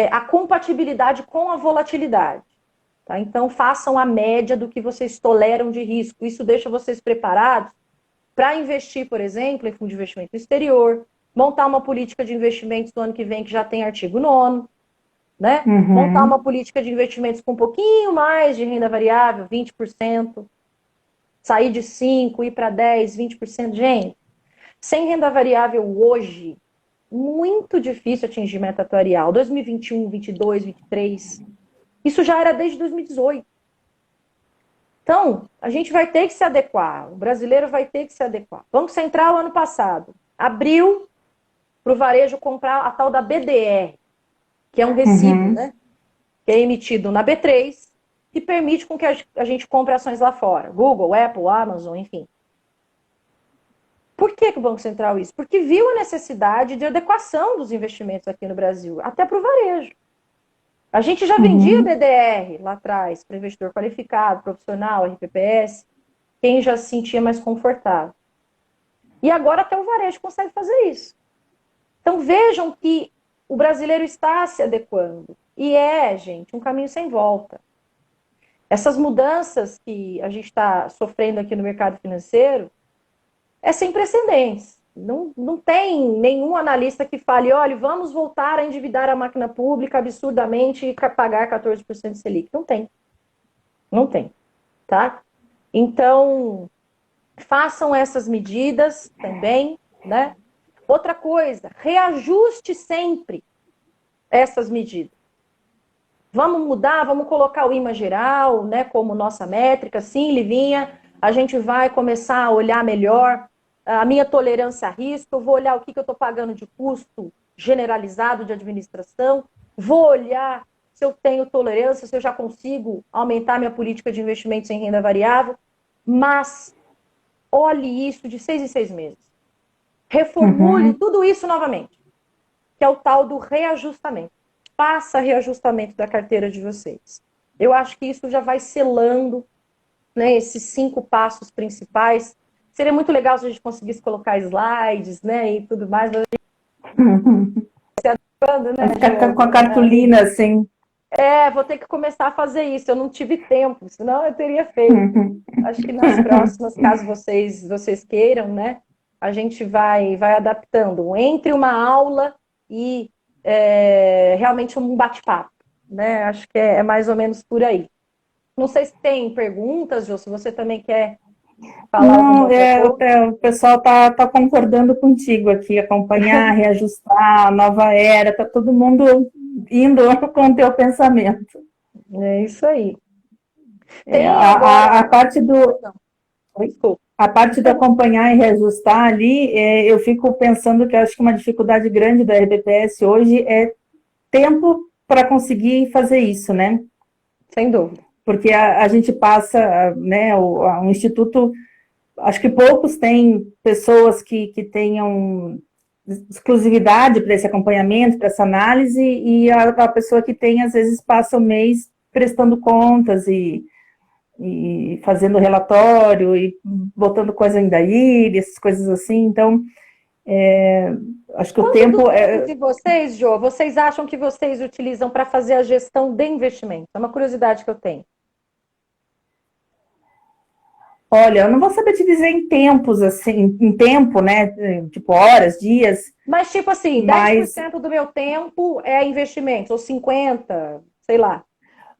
a compatibilidade com a volatilidade. Tá? Então, façam a média do que vocês toleram de risco. Isso deixa vocês preparados para investir, por exemplo, em fundo de investimento exterior, montar uma política de investimentos do ano que vem que já tem artigo 9º, né? Montar uma política de investimentos com um pouquinho mais de renda variável, 20%, sair de 5%, ir para 10%, 20%. Gente, sem renda variável hoje, muito difícil atingir meta atuarial. 2021, 22, 23. Isso já era desde 2018. Então, a gente vai ter que se adequar. O brasileiro vai ter que se adequar. Banco Central, ano passado, abriu para o varejo comprar a tal da BDR, que é um recibo, né? Que é emitido na B3, que permite com que a gente compre ações lá fora. Google, Apple, Amazon, enfim. Por que o Banco Central isso? Porque viu a necessidade de adequação dos investimentos aqui no Brasil, até para o varejo. A gente já vendia BDR lá atrás, para investidor qualificado, profissional, RPPS, quem já se sentia mais confortável. E agora até o varejo consegue fazer isso. Então vejam que o brasileiro está se adequando. E gente, um caminho sem volta. Essas mudanças que a gente está sofrendo aqui no mercado financeiro é sem precedentes. Não tem nenhum analista que fale, olha, vamos voltar a endividar a máquina pública absurdamente e pagar 14% de Selic. Não tem. Não tem. Tá? Então, façam essas medidas também, né? Outra coisa, reajuste sempre essas medidas. Vamos mudar, vamos colocar o IMA geral, né, como nossa métrica. Sim, Livinha, a gente vai começar a olhar melhor a minha tolerância a risco, eu vou olhar o que eu estou pagando de custo generalizado de administração, vou olhar se eu tenho tolerância, se eu já consigo aumentar minha política de investimentos em renda variável, mas olhe isso de 6 em 6 meses. Reformule tudo isso novamente, que é o tal do reajustamento. Faça reajustamento da carteira de vocês. Eu acho que isso já vai selando, né, esses 5 passos principais. Seria muito legal se a gente conseguisse colocar slides, né, e tudo mais. Mas a gente se adequando, né? Ficar com a cartolina, assim. Vou ter que começar a fazer isso. Eu não tive tempo, senão eu teria feito. Acho que nas próximas, caso vocês queiram, né, a gente vai adaptando entre uma aula e realmente um bate-papo, né? Acho que é mais ou menos por aí. Não sei se tem perguntas, Jô, se você também quer falar alguma coisa. O pessoal tá concordando contigo aqui, acompanhar, reajustar, a nova era, tá todo mundo indo com o teu pensamento. É isso aí. A parte do... A parte de acompanhar e reajustar ali, eu fico pensando que acho que uma dificuldade grande da RBPS hoje é tempo para conseguir fazer isso, né? Sem dúvida. Porque a gente passa, né, o Instituto, acho que poucos têm pessoas que tenham exclusividade para esse acompanhamento, para essa análise, e a pessoa que tem, às vezes, passa o mês prestando contas e fazendo relatório e botando coisa em daí, essas coisas assim. Então, acho que o tempo de vocês, Jô, vocês acham que vocês utilizam para fazer a gestão de investimento? É uma curiosidade que eu tenho. Olha, eu não vou saber te dizer em tempos, assim, em tempo, né? Tipo, horas, dias. Mas, tipo assim, 10% do meu tempo é investimento, ou 50%, sei lá.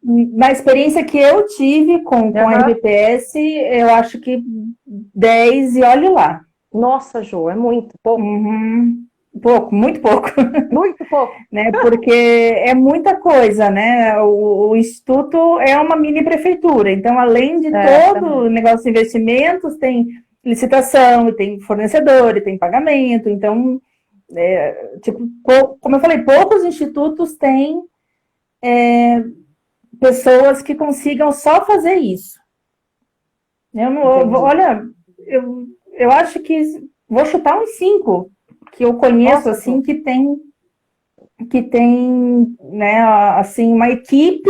Na experiência que eu tive com a RBPS, eu acho que 10 e olhe lá. Nossa, Jô, é muito pouco. Pouco, muito pouco. Muito pouco. Né? Porque é muita coisa, né? O Instituto é uma mini prefeitura, então, além de todo o negócio de investimentos, tem licitação, e tem fornecedor, e tem pagamento. Então, como eu falei, poucos institutos têm pessoas que consigam só fazer isso. Olha, eu acho que vou chutar uns 5 que eu conheço. Nossa, assim, que tem, né, assim, uma equipe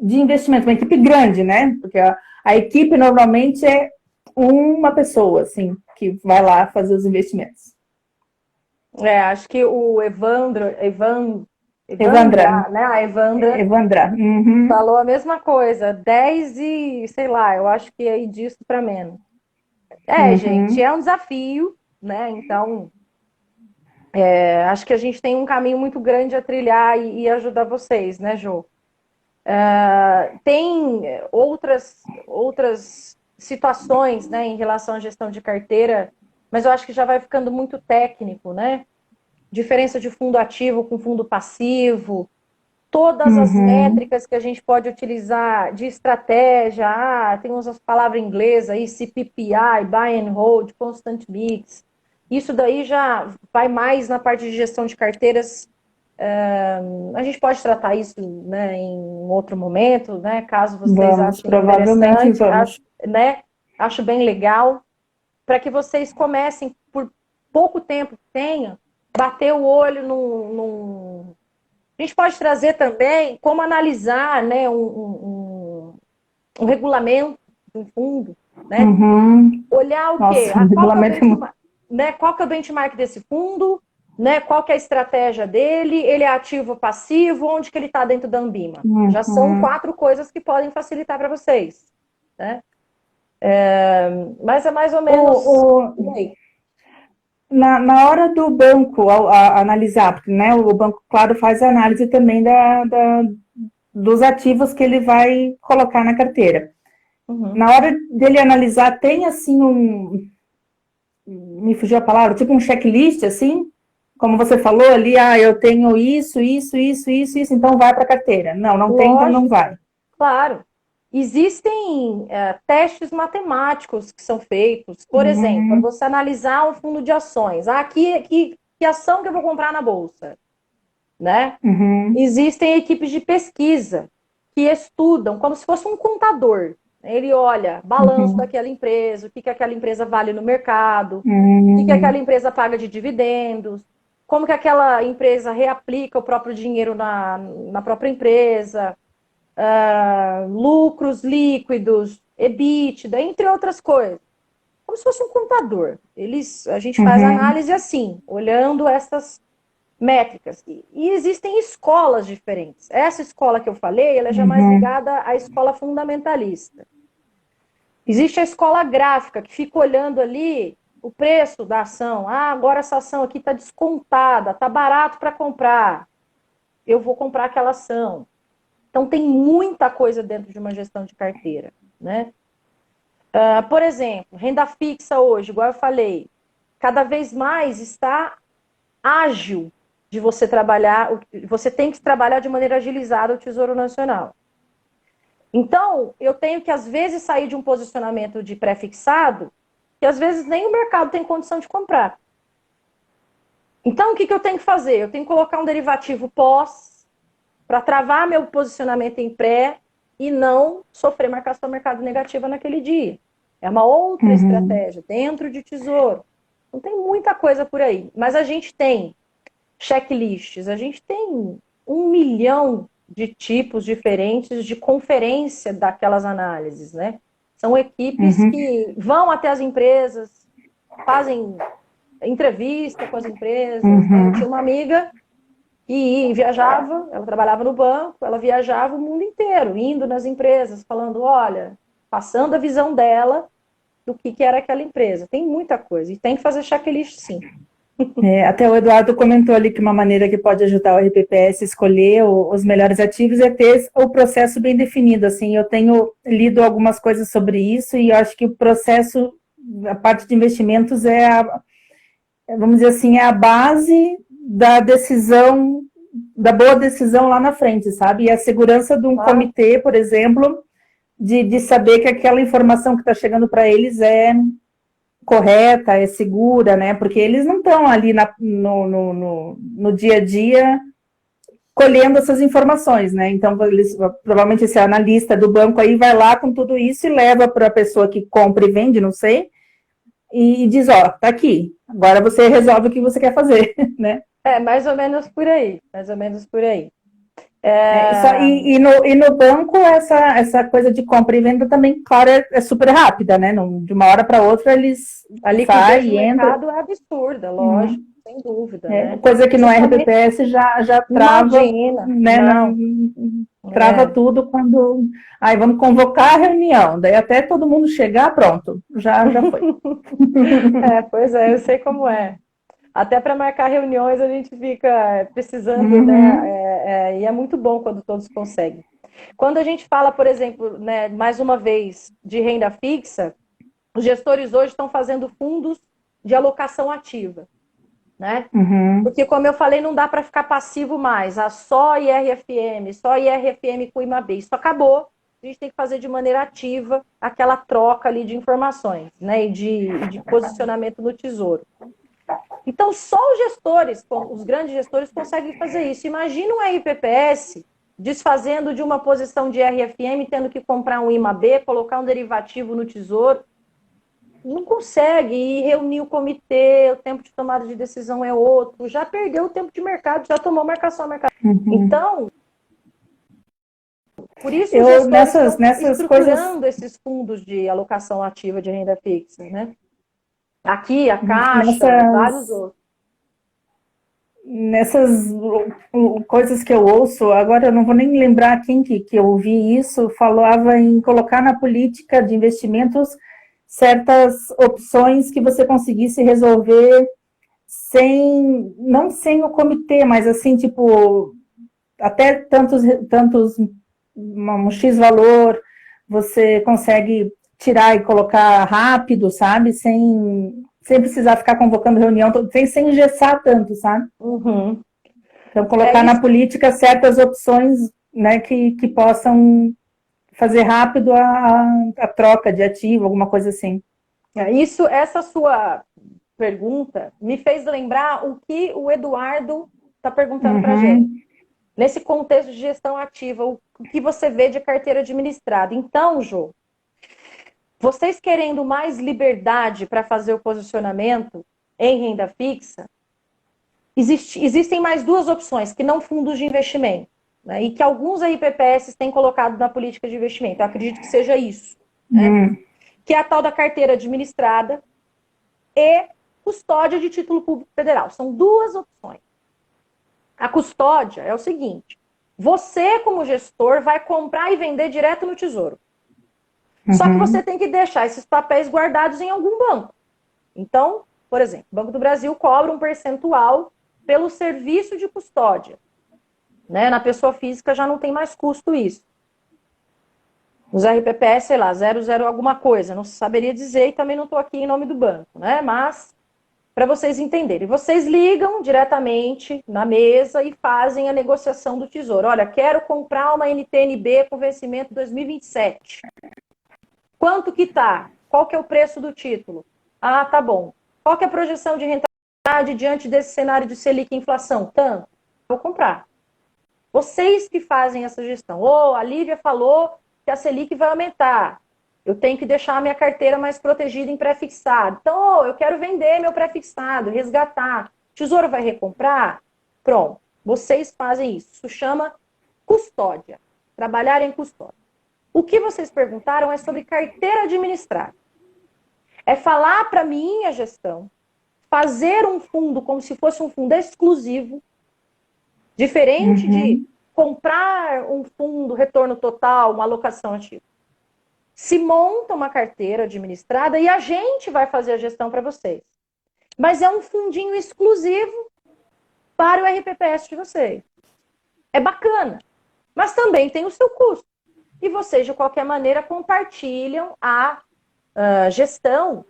de investimento, uma equipe grande, né? Porque a equipe normalmente é uma pessoa, assim, que vai lá fazer os investimentos. Acho que o Evandra, né? A Evandra. Falou a mesma coisa, 10 e, sei lá, eu acho que é disso para menos. Gente, é um desafio, né? Então, acho que a gente tem um caminho muito grande a trilhar e ajudar vocês, né, Jô? Tem outras situações, né, em relação à gestão de carteira, mas eu acho que já vai ficando muito técnico, né? Diferença de fundo ativo com fundo passivo, todas as métricas que a gente pode utilizar de estratégia, tem umas palavras em inglês aí, CPPI, Buy and Hold, Constant Mix. Isso daí já vai mais na parte de gestão de carteiras. A gente pode tratar isso, né, em outro momento, né, caso vocês achem provavelmente vamos. Acho bem legal, para que vocês comecem, por pouco tempo que tenham, bater o olho num... A gente pode trazer também como analisar, né, um regulamento do fundo, né? Olhar o quê? Qual que é o benchmark desse fundo, né? Qual que é a estratégia dele, ele é ativo ou passivo, onde que ele está dentro da Anbima. Já são 4 coisas que podem facilitar para vocês, né? Mas é mais ou menos... Na hora do banco analisar, porque, né, o banco, claro, faz a análise também dos ativos que ele vai colocar na carteira. Na hora dele analisar, tem assim me fugiu a palavra, tipo um checklist, assim, como você falou ali, eu tenho isso, então vai para a carteira. Não tem, então não vai. Claro. Existem testes matemáticos que são feitos. Por exemplo, para você analisar um fundo de ações. Que ação que eu vou comprar na bolsa? Né? Existem equipes de pesquisa que estudam como se fosse um contador. Ele olha balanço daquela empresa, o que aquela empresa vale no mercado, o que aquela empresa paga de dividendos, como que aquela empresa reaplica o próprio dinheiro na própria empresa, lucros líquidos, EBITDA, entre outras coisas. Como se fosse um contador. A gente faz análise assim, olhando essas métricas. E existem escolas diferentes. Essa escola que eu falei, ela é já mais ligada à escola fundamentalista. Existe a escola gráfica, que fica olhando ali o preço da ação. Agora essa ação aqui está descontada, está barato para comprar. Eu vou comprar aquela ação. Então, tem muita coisa dentro de uma gestão de carteira, né? Por exemplo, renda fixa hoje, igual eu falei, cada vez mais está ágil de você trabalhar, você tem que trabalhar de maneira agilizada o Tesouro Nacional. Então, eu tenho que, às vezes, sair de um posicionamento de pré-fixado, que às vezes nem o mercado tem condição de comprar. Então, o que eu tenho que fazer? Eu tenho que colocar um derivativo pós, para travar meu posicionamento em pré e não sofrer marcação mercado negativa naquele dia. É uma outra estratégia dentro de tesouro. Não tem muita coisa por aí. Mas a gente tem checklists, a gente tem 1 milhão de tipos diferentes de conferência daquelas análises, né? São equipes que vão até as empresas, fazem entrevista com as empresas. Eu tinha uma amiga e viajava, ela trabalhava no banco, ela viajava o mundo inteiro, indo nas empresas, falando, olha, passando a visão dela do que era aquela empresa. Tem muita coisa, e tem que fazer checklist, sim. Até o Eduardo comentou ali que uma maneira que pode ajudar o RPPS a escolher os melhores ativos é ter o processo bem definido. Assim, eu tenho lido algumas coisas sobre isso e eu acho que o processo, a parte de investimentos vamos dizer assim, é a base da decisão, da boa decisão lá na frente, sabe? E a segurança de um comitê, por exemplo, de saber que aquela informação que está chegando para eles é correta, é segura, né? Porque eles não estão ali no dia a dia colhendo essas informações, né? Então, provavelmente esse analista do banco aí vai lá com tudo isso e leva para a pessoa que compra e vende, não sei, e diz, ó, tá aqui, agora você resolve o que você quer fazer, né? Mais ou menos por aí, mais ou menos por aí. E no banco, essa coisa de compra e venda também, claro, é super rápida, né? De uma hora para outra, eles a liquidez do mercado é absurda, lógico, sem dúvida, né? Coisa que no RBPS já trava, imagina, né? Trava tudo quando... Aí vamos convocar a reunião, daí até todo mundo chegar, pronto, já foi. Pois é, eu sei como é. Até para marcar reuniões a gente fica precisando, né? E é muito bom quando todos conseguem. Quando a gente fala, por exemplo, né, mais uma vez, de renda fixa, os gestores hoje estão fazendo fundos de alocação ativa, né? Porque, como eu falei, não dá para ficar passivo mais. Só IRFM com IMAB. Isso acabou. A gente tem que fazer de maneira ativa aquela troca ali de informações, né? E de posicionamento no tesouro. Então, só os gestores, os grandes gestores, conseguem fazer isso. Imagina um RPPS desfazendo de uma posição de RFM, tendo que comprar um IMAB, colocar um derivativo no tesouro. Não consegue ir reunir o comitê, o tempo de tomada de decisão é outro, já perdeu o tempo de mercado, já tomou marcação a mercado. Então, por isso os gestores estão estruturando esses fundos de alocação ativa de renda fixa, né? Aqui, a Caixa, vários outros. Nessas coisas que eu ouço, agora eu não vou nem lembrar quem que eu ouvi isso, falava em colocar na política de investimentos certas opções que você conseguisse resolver não sem o comitê, mas assim, tipo, até tantos um X valor, você consegue tirar e colocar rápido, sabe? Sem precisar ficar convocando reunião, sem engessar tanto, sabe? Então, colocar na política certas opções, né, que possam fazer rápido a troca de ativo, alguma coisa assim. Essa sua pergunta me fez lembrar o que o Eduardo está perguntando para a gente. Nesse contexto de gestão ativa, o que você vê de carteira administrada. Então, Jô, vocês querendo mais liberdade para fazer o posicionamento em renda fixa, existem mais duas opções, que não fundos de investimento, né, e que alguns RPPS têm colocado na política de investimento. Eu acredito que seja isso. Né? Que é a tal da carteira administrada e custódia de título público federal. São duas opções. A custódia é o seguinte: você, como gestor, vai comprar e vender direto no Tesouro. Só que você tem que deixar esses papéis guardados em algum banco. Então, por exemplo, o Banco do Brasil cobra um percentual pelo serviço de custódia. Né? Na pessoa física já não tem mais custo isso. Os RPPS, sei lá, 00 alguma coisa, não saberia dizer e também não estou aqui em nome do banco, né? Mas, para vocês entenderem, vocês ligam diretamente na mesa e fazem a negociação do Tesouro. Olha, quero comprar uma NTNB com vencimento 2027. Quanto que tá? Qual que é o preço do título? Ah, tá bom. Qual que é a projeção de rentabilidade diante desse cenário de Selic e inflação? Tanto. Vou comprar. Vocês que fazem essa gestão. A Lívia falou que a Selic vai aumentar. Eu tenho que deixar a minha carteira mais protegida em pré-fixado. Então, eu quero vender meu pré-fixado, resgatar. O Tesouro vai recomprar? Pronto. Vocês fazem isso. Isso chama custódia. Trabalhar em custódia. O que vocês perguntaram é sobre carteira administrada. É falar para minha gestão, fazer um fundo como se fosse um fundo exclusivo, diferente de comprar um fundo, retorno total, uma alocação ativa. Se monta uma carteira administrada e a gente vai fazer a gestão para vocês. Mas é um fundinho exclusivo para o RPPS de vocês. É bacana, mas também tem o seu custo. E vocês, de qualquer maneira, compartilham a gestão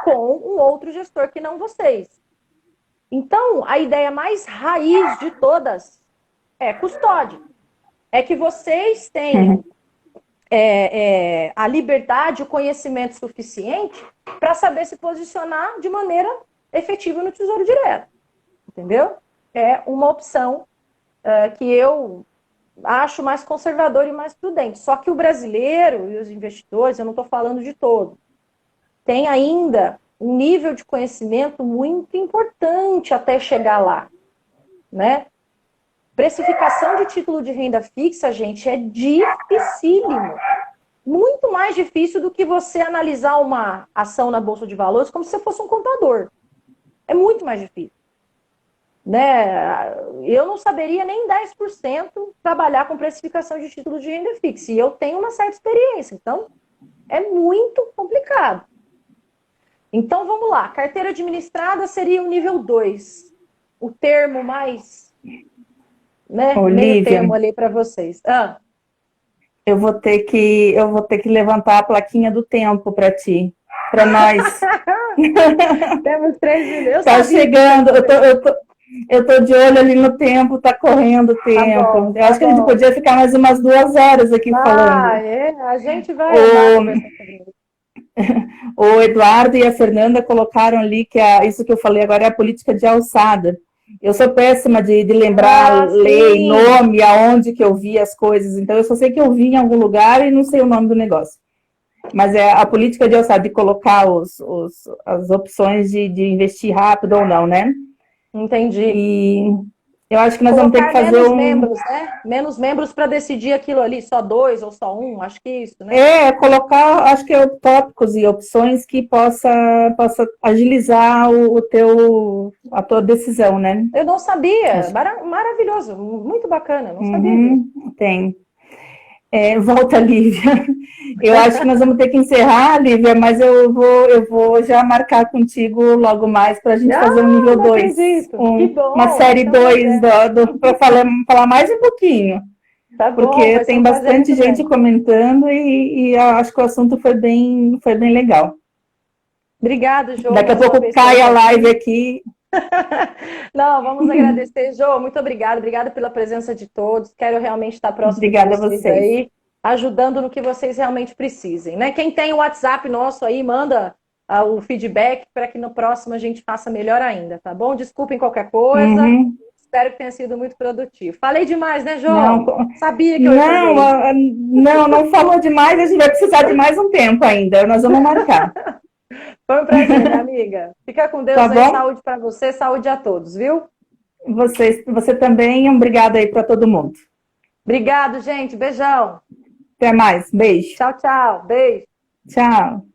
com um outro gestor que não vocês. Então, a ideia mais raiz de todas é custódia. É que vocês tenham a liberdade, o conhecimento suficiente para saber se posicionar de maneira efetiva no Tesouro Direto. Entendeu? É uma opção que eu acho mais conservadora e mais prudente. Só que o brasileiro e os investidores, eu não estou falando de todo, tem ainda um nível de conhecimento muito importante até chegar lá, né? Precificação de título de renda fixa, gente, é dificílimo. Muito mais difícil do que você analisar uma ação na Bolsa de Valores como se você fosse um contador. É muito mais difícil. Né? Eu não saberia nem 10% trabalhar com precificação de título de renda fixa. E eu tenho uma certa experiência. Então, é muito complicado. Então, vamos lá. Carteira administrada seria o nível 2. O termo mais... né? Meio termo ali para vocês. Eu vou ter que levantar a plaquinha do tempo para ti, para nós. Temos 3 minutos. Tá chegando, eu tô de olho ali no tempo, tá correndo o tempo. Tá bom, eu acho que a gente podia ficar mais umas 2 horas aqui falando. A gente vai amar conversar sobre isso. O Eduardo e a Fernanda colocaram ali que isso que eu falei agora é a política de alçada. Eu sou péssima de lembrar lei, nome, aonde que eu vi as coisas. Então, eu só sei que eu vi em algum lugar e não sei o nome do negócio. Mas é a política de alçada, de colocar as opções de investir rápido ou não, né? Entendi. E eu acho que nós vamos ter que fazer menos membros, né? Menos membros para decidir aquilo ali, só 2 ou só 1, acho que isso, né? Colocar, acho que tópicos e opções que possa agilizar a tua decisão, né? Eu não sabia, maravilhoso, muito bacana, não sabia disso. Tem. Volta, Lívia. Eu acho que nós vamos ter que encerrar, Lívia, mas eu vou já marcar contigo logo mais para a gente fazer um nível 2. Uma série 2 para falar mais um pouquinho. Tá bom, porque tem bastante gente comentando e eu acho que o assunto foi bem legal. Obrigada, Jô. Daqui a pouco cai a live aqui. Não, vamos agradecer, Jô. Muito obrigada. Obrigada pela presença de todos. Quero realmente estar próximo Obrigada de vocês aí, ajudando no que vocês realmente precisem, né? Quem tem o WhatsApp nosso aí, manda o feedback para que no próximo a gente faça melhor ainda, tá bom? Desculpem qualquer coisa. Espero que tenha sido muito produtivo. Falei demais, né, Jô? Sabia que eu não falou demais. A gente vai precisar de mais um tempo ainda. Nós vamos marcar. Foi um prazer, minha amiga. Fica com Deus aí, saúde para você, saúde a todos, viu? Você também, obrigada aí para todo mundo. Obrigado, gente. Beijão. Até mais. Beijo. Tchau, tchau. Beijo. Tchau.